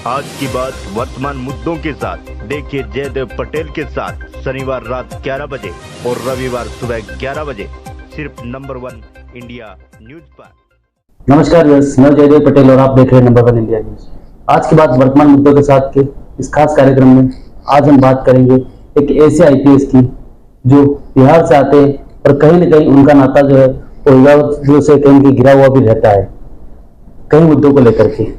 आज की बात वर्तमान मुद्दों के साथ देखिए जयदेव पटेल के साथ शनिवार रात 11 बजे और रविवार सुबह 11 बजे सिर्फ नंबर 1 इंडिया न्यूज पर। नमस्कार व्यूअर्स, मैं जयदेव पटेल और आप देख रहे हैं नंबर 1 इंडिया न्यूज। आज की बात वर्तमान मुद्दों के साथ के इस खास कार्यक्रम में आज हम बात करेंगे एक ऐसे आईपीएस की जो बिहार से आते हैं और कहीं न कहीं उनका नाता जो है वो से कहीं घिरा हुआ भी रहता है कई मुद्दों को लेकर के,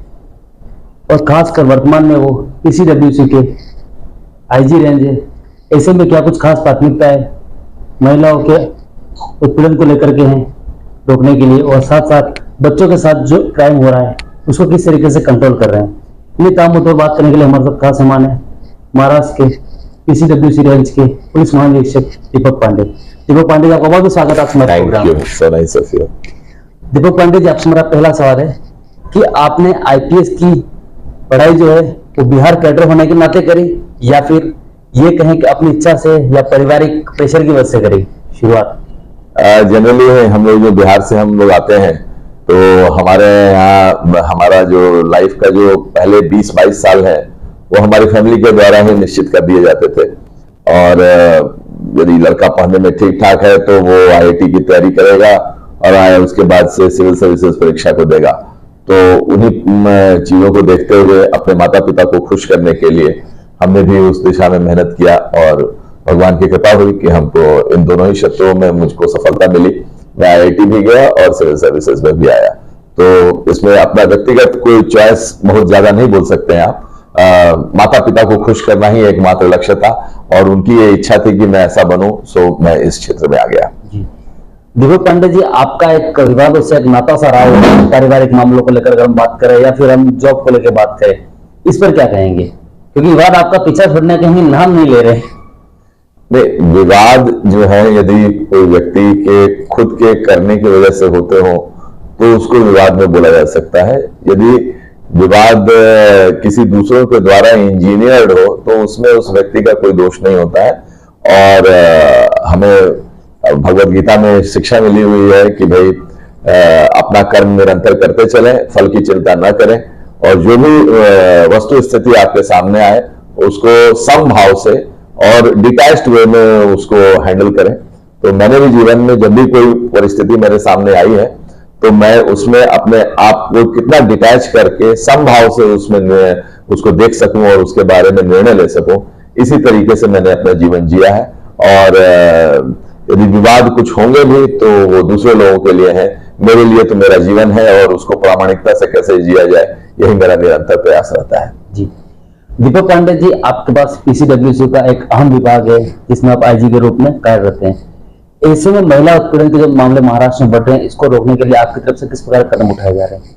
और खासकर वर्तमान में वो पीसीडब्ल्यूसी के आईजी रेंज है। ऐसे में क्या कुछ खास प्राथमिकता है महिलाओं के उत्पीड़न को लेकर के हैं रोकने के लिए, और साथ साथ बच्चों के साथ जो क्राइम हो रहा है उसको किस तरीके से कंट्रोल कर रहे हैं। इन्हीं तमाम मुद्दों पर बात करने के लिए हमारे साथ खास मेहमान है महाराष्ट्र के पीसीडब्ल्यूसी रेंज के पुलिस महानिरीक्षक दीपक पांडे। दीपक पांडे जी, आपका बहुत बहुत स्वागत है हमारे प्रोग्राम। दीपक पांडे जी, आपसे मेरा पहला सवाल है कि आपने आईपीएस की पढ़ाई जो है वो बिहार कैडर होने के नाते करी या फिर ये कहें कि अपनी इच्छा से या पारिवारिक प्रेशर की वजह से करी शुरुआत? जनरली हम लोग जो बिहार से हम लोग आते हैं तो हमारे यहाँ हमारा जो लाइफ का जो पहले 20-22 साल है वो हमारी फैमिली के द्वारा ही निश्चित कर दिए जाते थे। और यदि लड़का पढ़ने में ठीक ठाक है तो वो आईआईटी की तैयारी करेगा और उसके बाद से सिविल सर्विसेज परीक्षा को देगा। तो उन्हीं चीजों को देखते हुए अपने माता पिता को खुश करने के लिए हमने भी उस दिशा में मेहनत किया और भगवान की कृपा हुई कि हमको इन दोनों ही क्षेत्रों में मुझको सफलता मिली। मैं आईआईटी भी गया और सिविल सर्विसेज में भी आया। तो इसमें अपना व्यक्तिगत कोई चॉइस बहुत ज्यादा नहीं बोल सकते हैं आप। माता पिता को खुश करना ही एकमात्र लक्ष्य था और उनकी ये इच्छा थी कि मैं ऐसा बनूं, सो मैं इस क्षेत्र में आ गया। दीपक पांडे जी, आपका एक विवादों से एक नाता सा रहा है पारिवारिक मामलों को लेकर अगर हम बात करें या फिर हम जॉब को लेकर बात करें, इस पर क्या कहेंगे? क्योंकि विवाद आपका पीछा छोड़ने के हम नाम नहीं ले रहे। नहीं, विवाद जो है यदि कोई व्यक्ति के खुद के करने की वजह से होते हो तो उसको विवाद में बोला जा सकता है। यदि विवाद किसी दूसरों के द्वारा इंजीनियर्ड हो तो उसमें उस व्यक्ति का कोई दोष नहीं होता है। और हमें भगवत गीता में शिक्षा मिली हुई है कि भाई अपना कर्म निरंतर करते चलें, फल की चिंता न करें, और जो भी वस्तु स्थिति आपके सामने आए उसको समभाव से और डिटैच्ड वे में उसको हैंडल करें। तो मैंने भी जीवन में जब भी कोई परिस्थिति मेरे सामने आई है तो मैं उसमें अपने आप को कितना डिटैच करके समभाव से उसमें उसको देख सकूं और उसके बारे में निर्णय ले सकूं, इसी तरीके से मैंने अपना जीवन जिया है। और यदि विवाद कुछ होंगे भी तो वो दूसरे लोगों के लिए है, मेरे लिए तो मेरा जीवन है और उसको प्रामाणिकता से कैसे जिया जाए यही मेरा निरंतर प्रयास रहता है। जी दीपक पांडे जी, आपके पास पीसीडब्ल्यूसी का एक अहम विभाग है जिसमें आप आईजी के रूप में कार्यरत हैं। ऐसे में महिला उत्पीड़न के जो मामले महाराष्ट्र में बढ़ रहे हैं, इसको रोकने के लिए आपकी तरफ से किस प्रकार कदम उठाए जा रहे हैं?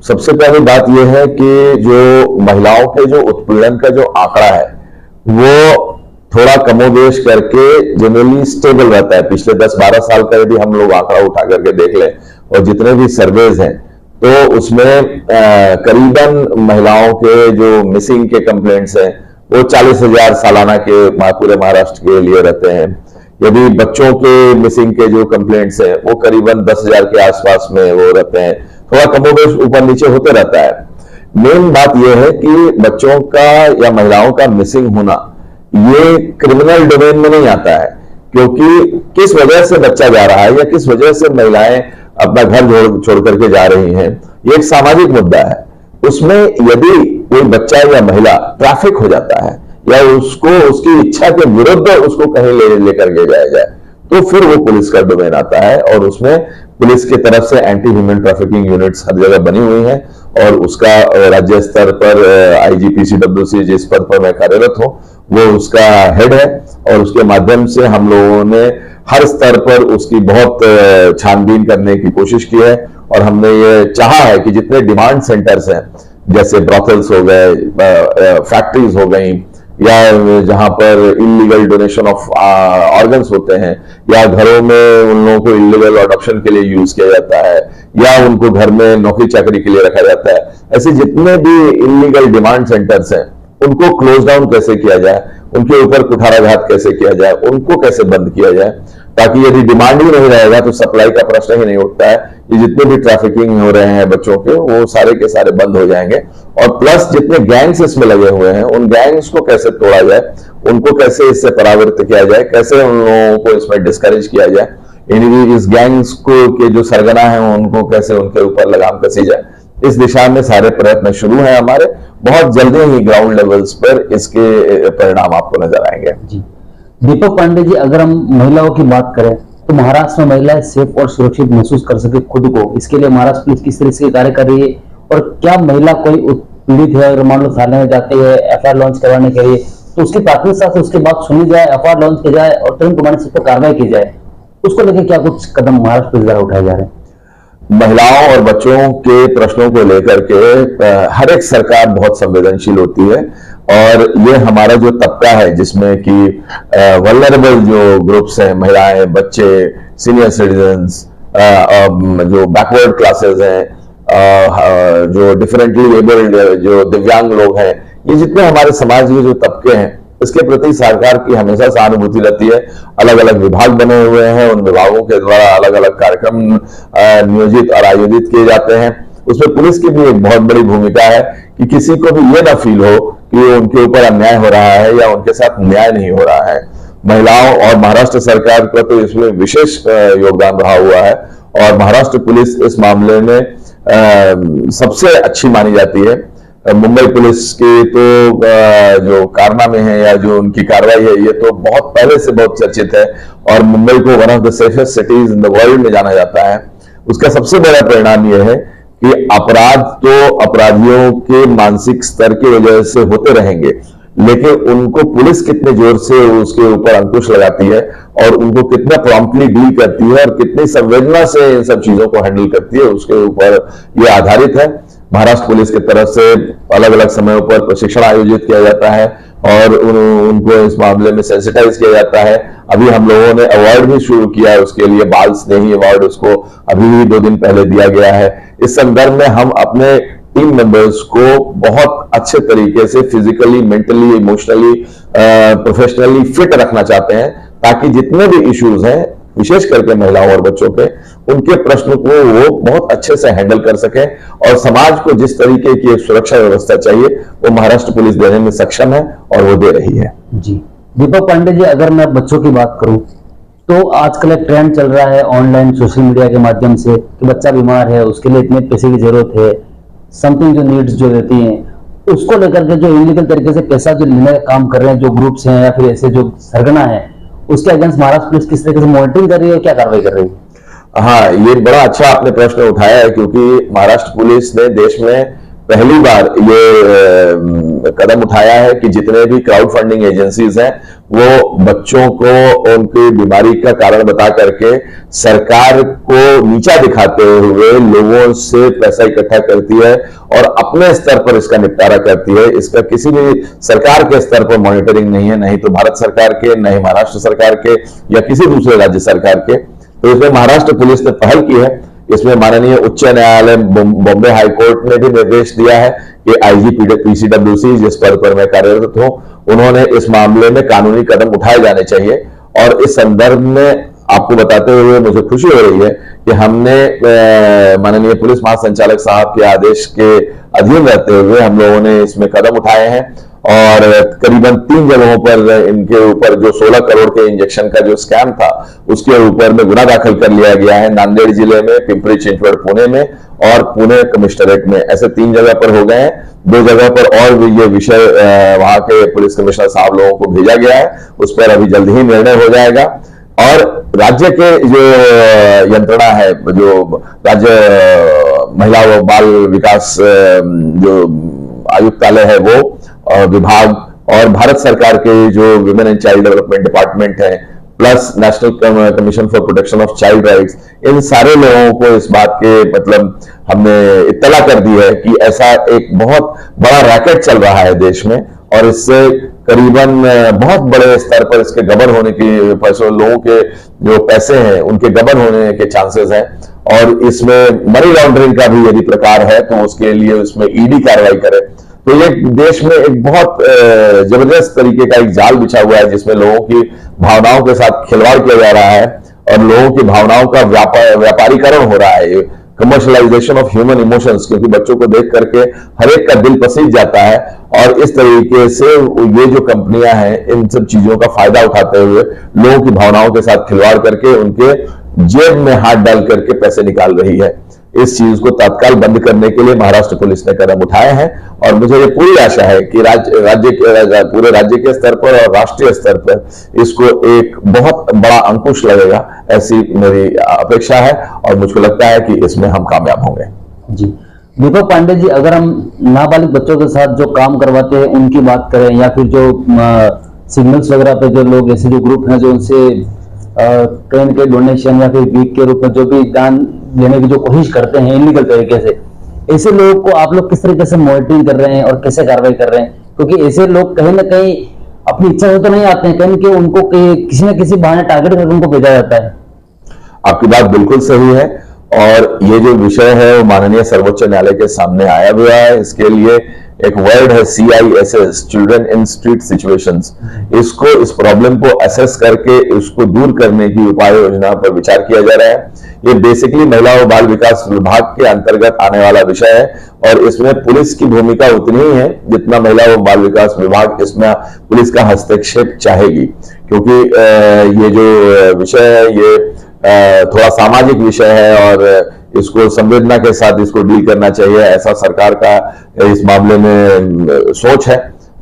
सबसे पहली बात यह है कि जो महिलाओं के जो उत्पीड़न का जो आंकड़ा है वो थोड़ा कमोबेश करके जनरली स्टेबल रहता है। पिछले 10-12 साल का यदि हम लोग आंकड़ा उठा करके देख लें और जितने भी सर्वेज हैं तो उसमें करीबन महिलाओं के जो मिसिंग के कंप्लेंट्स हैं वो 40,000 सालाना के पूरे महाराष्ट्र के लिए रहते हैं। यदि बच्चों के मिसिंग के जो कंप्लेंट्स हैं वो करीबन 10,000 के आसपास में वो रहते हैं। थोड़ा कमोबेश ऊपर नीचे होते रहता है। मेन बात यह है कि बच्चों का या महिलाओं का मिसिंग होना ये क्रिमिनल डोमेन में नहीं आता है, क्योंकि किस वजह से बच्चा जा रहा है या किस वजह से महिलाएं अपना घर छोड़ करके जा रही हैं, ये एक सामाजिक मुद्दा है। उसमें यदि कोई बच्चा या महिला ट्रैफिक हो जाता है या उसको उसकी इच्छा के विरुद्ध उसको कहीं लेकर के जाया जाए तो फिर वो पुलिस का डोमेन आता है। और उसमें पुलिस की तरफ से एंटी ह्यूमन ट्रैफिकिंग यूनिट्स हर जगह बनी हुई हैं और उसका राज्य स्तर पर आईजी पीसीडब्ल्यूसी जिस पद पर मैं कार्यरत हूं वो उसका हेड है और उसके माध्यम से हम लोगों ने हर स्तर पर उसकी बहुत छानबीन करने की कोशिश की है। और हमने ये चाहा है कि जितने डिमांड सेंटर्स हैं जैसे ब्रॉथल्स हो गए, फैक्ट्रीज हो गई, या जहां पर इलीगल डोनेशन ऑफ ऑर्गन्स होते हैं, या घरों में उन लोगों को इलीगल अडॉप्शन के लिए यूज किया जाता है, या उनको घर में नौकरी चाकरी के लिए रखा जाता है, ऐसे जितने भी इलीगल डिमांड सेंटर्स हैं उनको क्लोज डाउन कैसे किया जाए, उनके ऊपर कुठाराघात कैसे किया जाए, उनको कैसे बंद किया जाए, ताकि यदि डिमांड ही नहीं रहेगा तो सप्लाई का प्रश्न ही नहीं उठता है। ये जितने भी ट्रैफिकिंग हो रहे हैं बच्चों के, वो सारे के सारे बंद हो जाएंगे। और प्लस जितने गैंग्स इसमें लगे हुए हैं, उन गैंग्स को कैसे तोड़ा जाए, उनको कैसे इससे परावृत्त किया जाए, कैसे उन लोगों को इसमें डिस्करेज किया जाए, यानी इस गैंग्स को के जो सरगना है उनको कैसे उनके ऊपर लगाम कसी जाए, इस दिशा में सारे प्रयत्न शुरू हैं हमारे। बहुत जल्दी ही ग्राउंड लेवल्स पर इसके परिणाम आपको नजर आएंगे। जी दीपक पांडे जी, अगर हम महिलाओं की बात करें तो महाराष्ट्र में महिलाएं सेफ और सुरक्षित महसूस कर सके खुद को, इसके लिए महाराष्ट्र पुलिस किस तरह से कार्य कर रही है? और क्या महिला कोई उत्पीड़ित है और मान लो थाने में जाती है एफआईआर लॉन्च करवाने के लिए, तो उसकी प्राथमिकता से उसके बाद सुनी जाए, एफआईआर लॉन्च की जाए और तुरंत उस पर कार्रवाई की जाए, उसको लेकर क्या कुछ कदम महाराष्ट्र पुलिस द्वारा उठाए जा रहे हैं? महिलाओं और बच्चों के प्रश्नों को लेकर के हर एक सरकार बहुत संवेदनशील होती है। और ये हमारा जो तबका है जिसमें कि वल्नरेबल जो ग्रुप्स हैं, महिलाएं, बच्चे, सीनियर सिटीजन्स, जो बैकवर्ड क्लासेस हैं, जो डिफरेंटली एबल्ड, जो दिव्यांग लोग हैं, ये जितने हमारे समाज के जो तबके हैं, इसके प्रति सरकार की हमेशा सहानुभूति रहती है। अलग अलग विभाग बने हुए हैं, उन विभागों के द्वारा अलग अलग कार्यक्रम नियोजित और आयोजित किए जाते हैं। उसमें पुलिस की भी एक बहुत बड़ी भूमिका है कि किसी को भी ये ना फील हो कि उनके ऊपर अन्याय हो रहा है या उनके साथ न्याय नहीं हो रहा है। महिलाओं और महाराष्ट्र सरकार का तो इसमें विशेष योगदान रहा हुआ है और महाराष्ट्र पुलिस इस मामले में सबसे अच्छी मानी जाती है। मुंबई पुलिस के तो जो कारनामे हैं या जो उनकी कार्रवाई है, ये तो बहुत पहले से बहुत चर्चित है और मुंबई को one of the safest cities in the world में जाना जाता है। उसका सबसे बड़ा परिणाम यह है कि अपराध तो अपराधियों के मानसिक स्तर की वजह से होते रहेंगे, लेकिन उनको पुलिस कितने जोर से उसके ऊपर अंकुश लगाती है और उनको कितना प्रॉम्प्टली डील करती है और कितनी संवेदना से इन सब चीजों को हैंडल करती है, उसके ऊपर ये आधारित है। महाराष्ट्र पुलिस की तरफ से अलग अलग समयों पर प्रशिक्षण आयोजित किया जाता है और उनको इस मामले में सेंसिटाइज किया जाता है। अभी हम लोगों ने अवार्ड भी शुरू किया है उसके लिए, बाल स्नेही अवार्ड उसको अभी भी 2 दिन पहले दिया गया है। इस संदर्भ में हम अपने टीम मेंबर्स को बहुत अच्छे तरीके से physically, mentally, emotionally, professionally fit रखना चाहते हैं ताकि जितने भी इश्यूज हैं, विशेष करके महिलाओं और बच्चों के, उनके प्रश्न को वो बहुत अच्छे से हैंडल कर सके और समाज को जिस तरीके की एक सुरक्षा व्यवस्था चाहिए वो महाराष्ट्र पुलिस देने में सक्षम है और वो दे रही है। जी दीपक पांडे जी, अगर मैं बच्चों की बात करूं तो आजकल एक ट्रेंड चल रहा है ऑनलाइन सोशल मीडिया के माध्यम से कि बच्चा बीमार है, उसके लिए इतने पैसे की जरूरत है, समथिंग जो नीड्स जो रहती हैं, उसको लेकर के जो इलीगल तरीके से पैसा जो लेने का काम कर रहे हैं जो ग्रुप्स हैं या फिर ऐसे जो सरगना है, उसके अगेंस्ट महाराष्ट्र पुलिस किस तरीके से मॉनिटरिंग कर रही है, क्या कार्रवाई कर रही है? हाँ, ये बड़ा अच्छा आपने प्रश्न उठाया है क्योंकि महाराष्ट्र पुलिस ने देश में पहली बार ये कदम उठाया है कि जितने भी क्राउड फंडिंग एजेंसीज हैं वो बच्चों को उनकी बीमारी का कारण बता करके सरकार को नीचा दिखाते हुए लोगों से पैसा इकट्ठा करती है और अपने स्तर पर इसका निपटारा करती है। इसका किसी भी सरकार के स्तर पर मॉनिटरिंग नहीं है, नहीं तो भारत सरकार के, नहीं महाराष्ट्र सरकार के या किसी दूसरे राज्य सरकार के। तो इसमें महाराष्ट्र पुलिस ने पहल की है। इसमें माननीय उच्च न्यायालय बॉम्बे हाईकोर्ट ने भी निर्देश दिया है कि आईजी पीसीडब्ल्यूसी, जिस पद पर मैं कार्यरत हूं, उन्होंने इस मामले में कानूनी कदम उठाए जाने चाहिए। और इस संदर्भ में आपको बताते हुए मुझे खुशी हो रही है कि हमने माननीय पुलिस महासंचालक साहब के आदेश के अधीन रहते हुए हम लोगों ने इसमें कदम उठाए हैं और करीबन 3 जगहों पर इनके ऊपर जो 16 करोड़ के इंजेक्शन का जो स्कैम था उसके ऊपर में गुना दाखिल कर लिया गया है। नांदेड़ जिले में, पिंपरी चिंचवड पुणे में और पुणे कमिश्नरेट में, ऐसे 3 जगह पर हो गए हैं। 2 जगह पर और भी ये विषय वहां के पुलिस कमिश्नर साहब लोगों को भेजा गया है, उस पर अभी जल्द ही निर्णय हो जाएगा। और राज्य के जो यंत्रणा है, जो राज्य महिला व बाल विकास जो आयुक्तालय है वो विभाग और भारत सरकार के जो women and child development department है, plus national commission for protection of child rights, इन सारे लोगों को इस बात के मतलब हमने इत्तला कर दी है कि ऐसा एक बहुत बड़ा रैकेट चल रहा है देश में और इससे करीबन बहुत बड़े स्तर पर इसके गबन होने की पैसों, लोगों के जो पैसे हैं उनके गबन होने के चांसेस हैं। और इसमें मनी लॉन्ड्रिंग का भी यदि प्रकार है तो उसके लिए इसमें ईडी कार्रवाई करे। तो ये देश में एक बहुत जबरदस्त तरीके का एक जाल बिछा हुआ है जिसमें लोगों की भावनाओं के साथ खिलवाड़ किया जा रहा है। और लोगों की भावनाओं का व्यापारीकरण हो रहा है, कमर्शलाइजेशन ऑफ ह्यूमन इमोशंस, क्योंकि बच्चों को देख करके हर एक का दिल पसीज जाता है। और इस तरीके से ये जो कंपनियां हैं इन सब चीजों का फायदा उठाते हुए लोगों की भावनाओं के साथ खिलवाड़ करके उनके जेब में हाथ डाल करके पैसे निकाल रही है। इस चीज को तत्काल बंद करने के लिए महाराष्ट्र पुलिस ने कदम उठाए हैं और मुझे ये पूरी आशा है कि पूरे राज्य के स्तर पर और राष्ट्रीय स्तर पर इसको एक बहुत बड़ा अंकुश लगेगा, ऐसी मेरी अपेक्षा है और मुझको लगता है कि इसमें हम कामयाब होंगे। जी दीपक पांडे जी, अगर हम नाबालिग बच्चों के साथ जो काम करवाते हैं उनकी बात करें या फिर जो सिग्नल्स वगैरह पे जो लोग ऐसे जो ग्रुप हैं जो उनसे कहीं न कहीं डोनेशन या फिर भीख के रूप में जो भी दान देने की जो कोशिश करते हैं इलीगल तरीके से, ऐसे लोगों को आप लोग किस तरीके से मॉनिटरिंग कर रहे हैं और कैसे कार्रवाई कर रहे हैं? क्योंकि ऐसे लोग कहीं ना कहीं अपनी इच्छा से तो नहीं आते हैं, कहीं कि उनको किसी न किसी बहाने टारगेट करके उनको भेजा जाता है। आपकी बात बिल्कुल सही है और ये जो विषय है वो माननीय सर्वोच्च न्यायालय के सामने आया हुआ है। इसके लिए एक वर्ड है CISS, children in street situations. इसको, इस प्रॉब्लम को असेस करके इसको दूर करने की उपाय योजना पर विचार किया जा रहा है। ये बेसिकली महिला और बाल विकास विभाग के अंतर्गत आने वाला विषय है और इसमें पुलिस की भूमिका उतनी ही है जितना महिला और बाल विकास विभाग इसमें पुलिस का हस्तक्षेप चाहेगी, क्योंकि ये जो विषय है ये थोड़ा सामाजिक विषय है और इसको संवेदना के साथ इसको डील करना चाहिए, ऐसा सरकार का इस मामले में सोच है।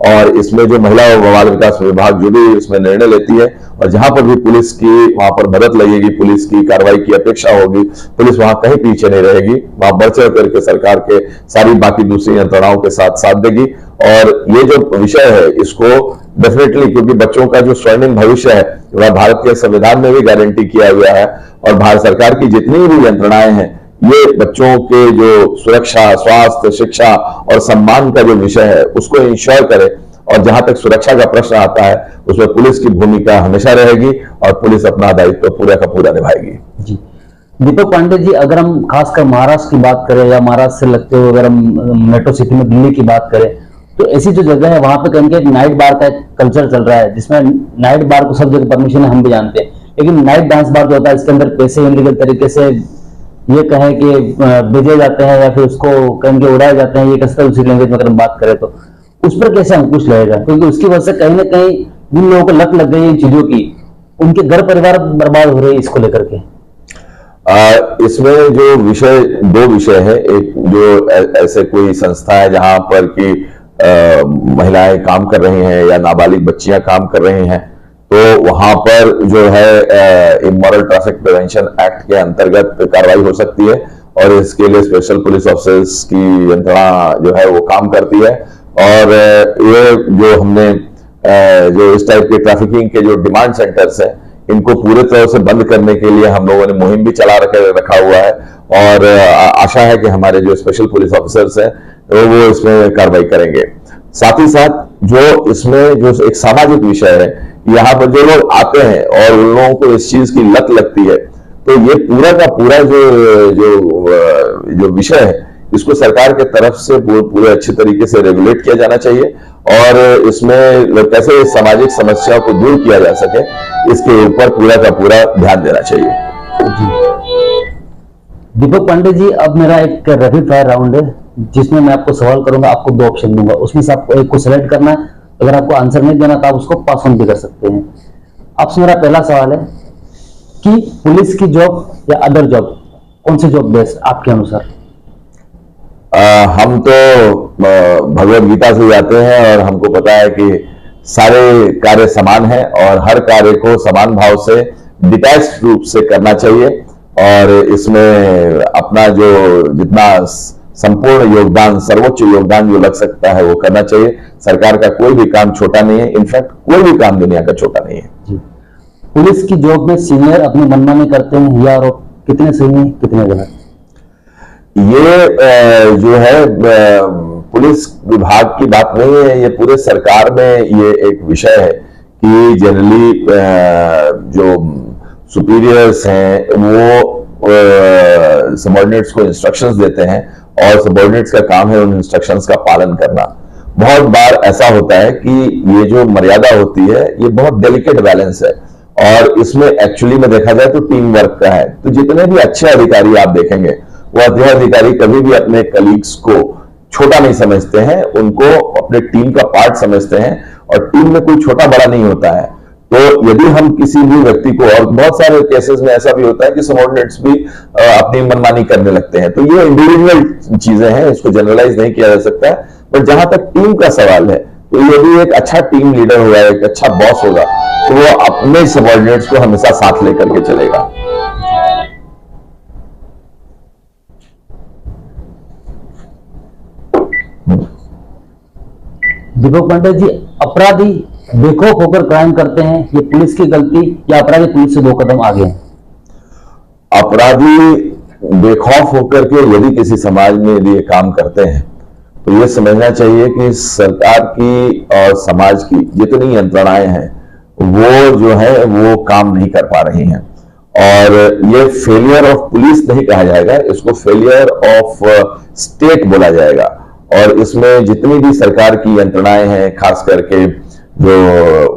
और इसमें जो महिला और बाल विकास विभाग जो भी इसमें निर्णय लेती है और जहां पर भी पुलिस की वहां पर मदद लगेगी, पुलिस की कार्रवाई की अपेक्षा होगी, पुलिस वहां कहीं पीछे नहीं रहेगी, वहां बढ़ चढ़ करके सरकार के सारी बाकी दूसरी यंत्रणाओं के साथ देगी। और ये जो विषय है इसको डेफिनेटली, क्योंकि बच्चों का जो स्वर्णिम भविष्य है वह भारत के संविधान में भी गारंटी किया गया है और भारत सरकार की जितनी भी यंत्रणाएं हैं ये बच्चों के जो सुरक्षा, स्वास्थ्य, शिक्षा और सम्मान का जो विषय है उसको इंश्योर करे। और जहां तक सुरक्षा का प्रश्न आता है उसमें पुलिस की भूमिका हमेशा रहेगी और पुलिस अपना दायित्व पूरा का पूरा निभाएगी। जी दीपक पांडे जी, अगर हम खासकर महाराष्ट्र की बात करें या महाराष्ट्र से लगते हुए अगर हम मेट्रो सिटी में दिल्ली की बात करें तो ऐसी जो जगह है वहां पे कहीं एक नाइट बार का एक कल्चर चल रहा है जिसमें नाइट बार को सब जगह परमिशन है, हम भी जानते हैं, लेकिन नाइट डांस बार जो होता है इसके अंदर पैसे इलीगल तरीके से ये कहें कि भेजे जाते हैं या फिर उसको कहीं के उड़ाए जाते हैं, ये किस तरह उसी लैंग्वेज में अगर हम बात करें तो उस पर कैसे अंकुश लगेगा? क्योंकि उसकी वजह से कहीं ना कहीं जिन लोगों को लत लग गई इन चीजों की उनके घर परिवार बर्बाद हो रहे हैं इसको लेकर के। इसमें जो विषय, दो विषय है। एक जो ऐसे कोई संस्था है जहां पर कि महिलाएं काम कर रही हैं या नाबालिग बच्चियां काम कर रही हैं, तो वहां पर जो है इमोरल ट्रैफिक प्रिवेंशन एक्ट के अंतर्गत कार्रवाई हो सकती है और इसके लिए स्पेशल पुलिस ऑफिसर्स की यंत्रणा जो है वो काम करती है। और ये जो हमने जो इस टाइप के ट्रैफिकिंग के जो डिमांड सेंटर्स हैं इनको पूरे तरह से बंद करने के लिए हम लोगों ने मुहिम भी चला रखा हुआ है और आशा है कि हमारे जो स्पेशल पुलिस ऑफिसर्स हैं वो इसमें कार्रवाई करेंगे। साथ ही साथ जो इसमें जो एक सामाजिक विषय है, यहाँ पर जो लोग आते हैं और उन लोगों को इस चीज की लत लगती है, तो ये पूरा का पूरा जो विषय है इसको सरकार के तरफ से पूरे अच्छे तरीके से रेगुलेट किया जाना चाहिए और इसमें कैसे इस सामाजिक समस्या को दूर किया जा सके इसके ऊपर पूरा का पूरा ध्यान देना चाहिए। दीपक पांडे जी, अब मेरा एक रैपिड फायर राउंड है जिसमें मैं आपको सवाल करूंगा, आपको दो ऑप्शन दूंगा, उसमें से आपको एक को सिलेक्ट करना है। अगर आपको आंसर नहीं देना तो आप उसको पास ऑन भी कर सकते हैं। आपसे मेरा पहला सवाल है कि पुलिस की जॉब या अदर जॉब, कौन सी जॉब बेस्ट आपके अनुसार? हम तो भगवत गीता से जाते हैं और हमको पता है कि सारे कार्य समान हैं और हर कार्य को समान भाव से डिटैच्ड रूप से करना चाहिए और इसमें अपना जो जितना संपूर्ण योगदान, सर्वोच्च योगदान जो लग सकता है वो करना चाहिए। सरकार का कोई भी काम छोटा नहीं है, इनफैक्ट कोई भी काम दुनिया का छोटा नहीं है। जी। पुलिस की जॉब में सीनियर अपनी मनमानी करते हैं या और कितने सही हैं कितने गलत? ये जो है पुलिस विभाग की बात नहीं है, ये पूरे सरकार में ये एक विषय है कि जनरली जो सुपीरियर्स हैं वो सबऑर्डिनेट्स को इंस्ट्रक्शंस देते हैं और सबऑर्डिनेट्स का काम है उन इंस्ट्रक्शंस का पालन करना। बहुत बार ऐसा होता है कि ये जो मर्यादा होती है ये बहुत डेलिकेट बैलेंस है और इसमें एक्चुअली में देखा जाए तो टीम वर्क का है। तो जितने भी अच्छे अधिकारी आप देखेंगे, वो अच्छे अधिकारी कभी भी अपने कलीग्स को छोटा नहीं समझते हैं, उनको अपने टीम का पार्ट समझते हैं, और टीम में कोई छोटा बड़ा नहीं होता है। तो यदि हम किसी भी व्यक्ति को, और बहुत सारे केसेस में ऐसा भी होता है कि सबऑर्डिनेट्स भी अपनी मनमानी करने लगते हैं, तो ये इंडिविजुअल चीजें हैं, इसको जनरलाइज नहीं किया जा सकता है। पर जहां तक टीम का सवाल है, तो यदि एक अच्छा टीम लीडर होगा, एक अच्छा बॉस होगा, तो वो अपने सबऑर्डिनेट्स को हमेशा साथ लेकर के चलेगा। दीपक पांडे जी, अपराधी बेखौफ होकर क्राइम करते हैं, ये पुलिस की गलती या अपराधी पुलिस से 2 कदम आगे हैं? अपराधी बेखौफ होकर के यदि किसी समाज में यदि ये काम करते हैं, तो ये समझना चाहिए कि सरकार की और समाज की जितनी यंत्रणाएं हैं, वो जो है वो काम नहीं कर पा रही हैं। और ये फेलियर ऑफ पुलिस नहीं कहा जाएगा, इसको फेलियर ऑफ स्टेट बोला जाएगा। और इसमें जितनी भी सरकार की यंत्रणाएं हैं, खास करके जो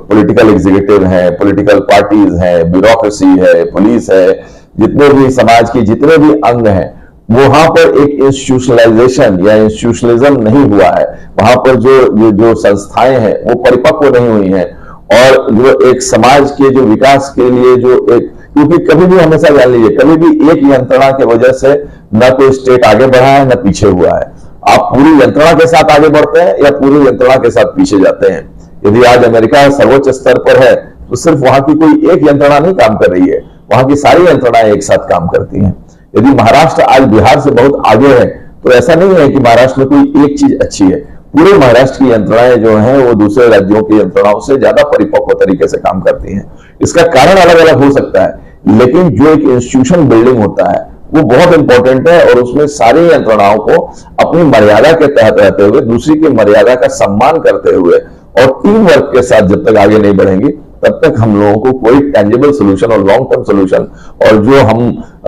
पॉलिटिकल एग्जीक्यूटिव है, पॉलिटिकल पार्टीज है, ब्यूरोक्रेसी है, पुलिस है, जितने भी समाज के जितने भी अंग हैं, वहां पर एक इंस्टीट्यूशनलाइजेशन या इंस्टीट्यूशनलिज्म नहीं हुआ है। वहां पर जो संस्थाएं हैं वो परिपक्व नहीं हुई हैं, और जो एक समाज के जो विकास के लिए जो एक, क्योंकि कभी भी हमेशा जान लीजिए, कभी भी एक यंत्रणा की वजह से न कोई स्टेट आगे बढ़ा है न पीछे हुआ है। आप पूरी यंत्रणा के साथ आगे बढ़ते हैं या पूरी यंत्रणा के साथ पीछे जाते हैं। यदि आज अमेरिका सर्वोच्च स्तर पर है, तो सिर्फ वहां की कोई एक यंत्रणा नहीं काम कर रही है, वहां की सारी यंत्रणाएं एक साथ काम करती हैं। यदि महाराष्ट्र आज बिहार से बहुत आगे है, तो ऐसा नहीं है कि महाराष्ट्र में कोई एक चीज अच्छी है। पूरे महाराष्ट्र की यंत्रणाएं जो हैं वो दूसरे राज्यों की यंत्रणाओं से ज्यादा परिपक्व तरीके से काम करती हैं। इसका कारण अलग अलग हो सकता है, लेकिन जो एक इंस्टीट्यूशन बिल्डिंग होता है वो बहुत इंपॉर्टेंट है, और उसमें सारी यंत्रणाओं को अपनी मर्यादा के तहत रहते हुए, दूसरी की मर्यादा का सम्मान करते हुए और टीम वर्क के साथ जब तक आगे नहीं बढ़ेंगे, तब तक हम लोगों को कोई टेंजिबल सोल्यूशन और लॉन्ग टर्म सोल्यूशन, और जो हम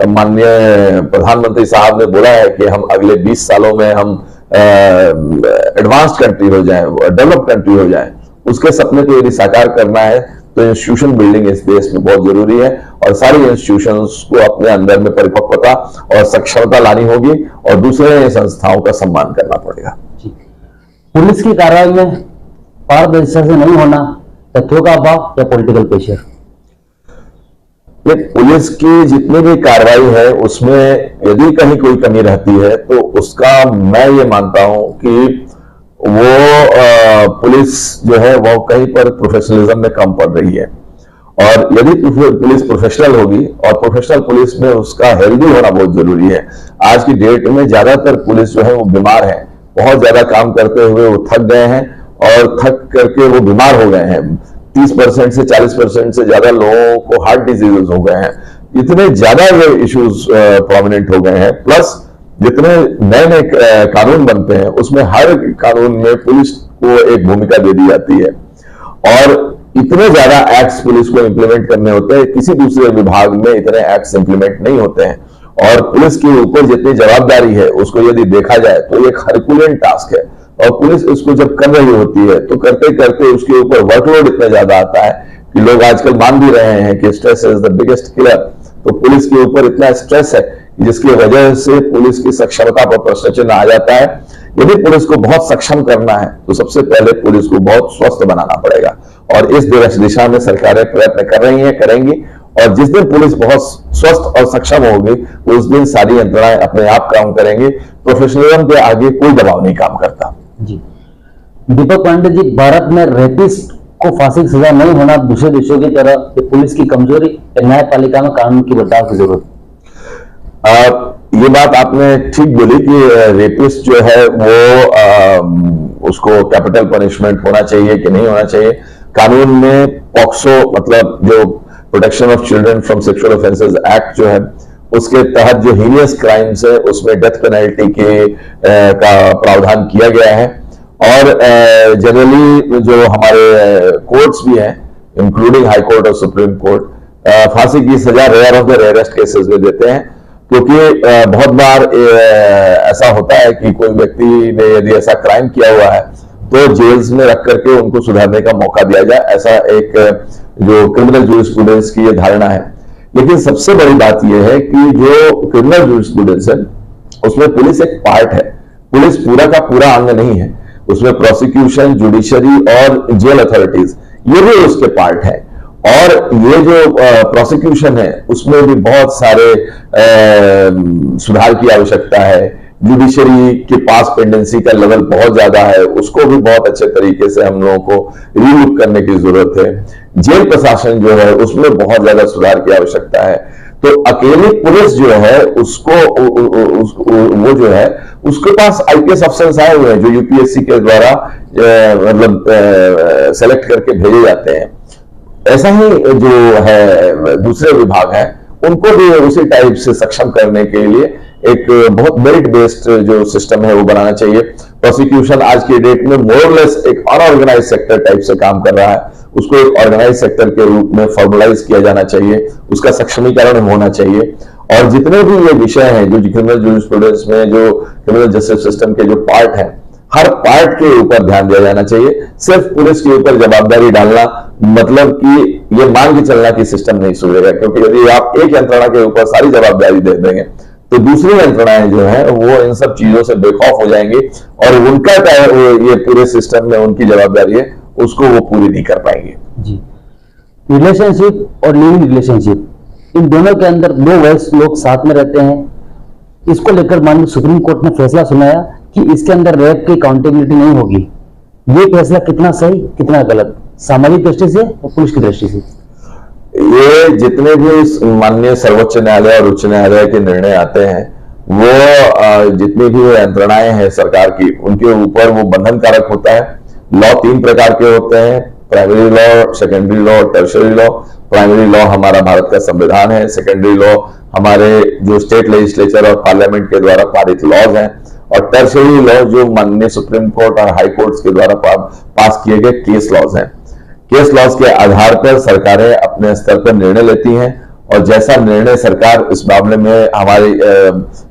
माननीय प्रधानमंत्री साहब ने बोला है कि हम अगले 20 सालों में हम एडवांस्ड कंट्री हो जाएं, डेवलप कंट्री हो जाएं, उसके सपने को यदि साकार करना है तो इंस्टीट्यूशन बिल्डिंग इस देश में बहुत जरूरी है, और सारी इंस्टीट्यूशंस को अपने अंदर में परिपक्वता और सक्षमता लानी होगी, और दूसरे संस्थाओं का सम्मान करना पड़ेगा। पुलिस की कार्रवाई में पारदर्शिता से नहीं होना, तथ्यों का अभाव या पॉलिटिकल प्रेशर? पुलिस की जितनी भी कार्रवाई है उसमें यदि कहीं कोई कमी रहती है, तो उसका मैं ये मानता हूं कि वो पुलिस जो है वो कहीं पर प्रोफेशनलिज्म में कम पड़ रही है। और यदि पुलिस प्रोफेशनल होगी, और प्रोफेशनल पुलिस में उसका हेल्दी होना बहुत जरूरी है। आज की डेट में ज्यादातर पुलिस जो है वो बीमार है, बहुत ज्यादा काम करते हुए वो थक गए हैं, और थक करके वो बीमार हो गए हैं। 30% से 40% से ज्यादा लोगों को हार्ट डिजीजेस हो गए हैं। इतने ज्यादा ये इश्यूज प्रोमिनेंट हो गए हैं। प्लस जितने नए नए कानून बनते हैं, उसमें हर कानून में पुलिस को एक भूमिका दे दी जाती है, और इतने ज्यादा एक्ट्स पुलिस को इंप्लीमेंट करने होते हैं, किसी दूसरे विभाग में इतने एक्ट्स इंप्लीमेंट नहीं होते हैं। और पुलिस के ऊपर जितनी जवाबदारी है उसको यदि देखा जाए तो एक हरकुलियन टास्क है, और पुलिस इसको जब कर रही होती है तो करते करते उसके ऊपर वर्कलोड इतना ज्यादा आता है कि लोग आजकल मान भी रहे हैं कि stress is the biggest killer. तो पुलिस के ऊपर इतना स्ट्रेस है जिसकी वजह से पुलिस की सक्षमता पर प्रश्न चिन्ह आ जाता है। यदि पुलिस को बहुत सक्षम करना है तो सबसे पहले पुलिस को बहुत स्वस्थ बनाना पड़ेगा, और इस दिशा में सरकारें प्रयत्न कर रही हैं, करेंगी। और जिस दिन पुलिस बहुत स्वस्थ और सक्षम होगी, उस दिन सारी यंत्रणाएं अपने आप काम करेंगी। प्रोफेशनलिज्म के आगे कोई दबाव नहीं काम करता। जी दीपक पांडे जी, भारत में रेपिस्ट को फांसी की सजा नहीं होना दूसरे देशों की तरह पुलिस की कमजोरी या न्यायपालिका में कानून की बदलाव की जरूरत? ये बात आपने ठीक बोली कि रेपिस्ट जो है वो उसको कैपिटल पनिशमेंट होना चाहिए कि नहीं होना चाहिए। कानून में पॉक्सो मतलब जो protection of children from sexual offences act जो है, उसके तहत जो हीनियस क्राइम्स है उसमें डेथ पेनल्टी के का प्रावधान किया गया है। और जनरली जो हमारे कोर्ट्स भी हैं, इंक्लूडिंग हाई कोर्ट और सुप्रीम कोर्ट, फांसी की सजा rare of the rarest cases में देते हैं, क्योंकि बहुत बार ऐसा होता है कि कोई व्यक्ति ने यदि ऐसा क्राइम किया हुआ है तो जेल्स में रख करके उनको सुधारने का मौका दिया जाए। ऐसा एक जो क्रिमिनल जूरिस्प्रूडेंस की ये धारणा है। लेकिन सबसे बड़ी बात यह है कि जो क्रिमिनल जूरिस्प्रूडेंस है उसमें पुलिस एक पार्ट है, पुलिस पूरा का पूरा अंग नहीं है। उसमें प्रोसिक्यूशन, जुडिशरी और जेल अथॉरिटीज ये भी उसके पार्ट है। और ये जो प्रोसिक्यूशन है उसमें भी बहुत सारे सुधार की आवश्यकता है। जुडिशरी के पास पेंडेंसी का लेवल बहुत ज्यादा है, उसको भी बहुत अच्छे तरीके से हम लोगों को रीलुक करने की जरूरत है। जेल प्रशासन जो है उसमें बहुत ज्यादा सुधार की आवश्यकता है। तो अकेली पुलिस जो है उसको वो जो है उसके पास आईपीएस अफसर आए हुए हैं जो यूपीएससी के द्वारा मतलब सेलेक्ट करके भेजे जाते हैं। ऐसा ही जो है दूसरे विभाग हैं उनको भी उसी टाइप से सक्षम करने के लिए एक बहुत मेरिट बेस्ड जो सिस्टम है वो बनाना चाहिए। प्रोसिक्यूशन आज की डेट में मोरलेस एक अनऑर्गेनाइज सेक्टर टाइप से काम कर रहा है, उसको एक ऑर्गेनाइज सेक्टर के रूप में फॉर्मलाइज किया जाना चाहिए, उसका सक्षमीकरण होना चाहिए। और जितने भी ये विषय हैं जो क्रिमिनल जूरिस्प्रूडेंस में जो क्रिमिनल जस्टिस सिस्टम के जो पार्ट हैं, हर पार्ट के ऊपर ध्यान दिया जाना चाहिए। सिर्फ पुलिस के ऊपर जवाबदारी डालना मतलब कि ये मान के चलना कि सिस्टम नहीं सुधरेगा, क्योंकि यदि आप एक यंत्रणा के ऊपर सारी जवाबदारी दे देंगे तो दूसरी यंत्रणाएं जो है वो इन सब चीजों से बेखौफ हो जाएंगी और उनका ये पूरे सिस्टम में उनकी जवाबदारी है उसको वो पूरी नहीं कर पाएंगे। जी, रिलेशनशिप और लिविंग रिलेशनशिप इन दोनों के अंदर दो वयस्क लोग साथ में रहते हैं। इसको लेकर माननीय सुप्रीम कोर्ट ने फैसला सुनाया कि इसके अंदर रेप की अकाउंटेबिलिटी नहीं होगी। ये फैसला कितना सही कितना गलत, सामाजिक दृष्टि से और पुलिस की दृष्टि से? ये जितने भी माननीय सर्वोच्च न्यायालय और उच्च न्यायालय के निर्णय आते हैं वो जितनी भी यंत्रणाएं हैं सरकार की उनके ऊपर वो बंधन कारक होता है। लॉ 3 प्रकार के होते हैं, primary law, secondary law, tertiary law. Primary law हमारा भारत का संविधान है, सेकेंडरी लॉ हमारे जो स्टेट लेजिस्लेचर और पार्लियामेंट के द्वारा पारित लॉज हैं, और टर्शरी लॉ जो माननीय सुप्रीम कोर्ट और हाई कोर्ट्स के द्वारा पास किए गए केस लॉज हैं। केस लॉज के आधार पर सरकारें अपने स्तर पर निर्णय लेती हैं और जैसा निर्णय सरकार इस मामले में हमारी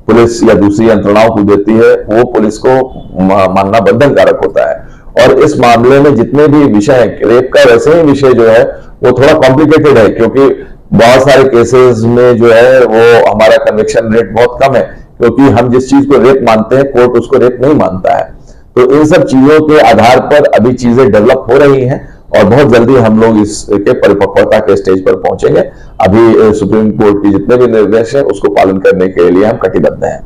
पुलिस या दूसरी यंत्रणाओं को देती है वो पुलिस को मानना बंधन कारक होता है। और इस मामले में जितने भी विषय हैं, रेप का वैसे ही विषय जो है वो थोड़ा कॉम्प्लिकेटेड है, क्योंकि बहुत सारे केसेस में जो है वो हमारा कन्विक्शन रेट बहुत कम है, क्योंकि हम जिस चीज को रेप मानते हैं कोर्ट उसको रेप नहीं मानता है। तो इन सब चीजों के आधार पर अभी चीजें डेवलप हो रही हैं और बहुत जल्दी हम लोग इसके परिपक्वता के स्टेज पर पहुंचेंगे। अभी सुप्रीम कोर्ट की जितने भी निर्देश है उसको पालन करने के लिए हम कटिबद्ध हैं।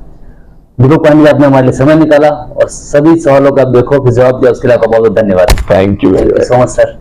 दीपक पांडे, आपने हमारे लिए समय निकाला और सभी सवालों का बेखौफ जवाब दिया, उसके लिए आपका बहुत बहुत धन्यवाद। Thank you so much sir.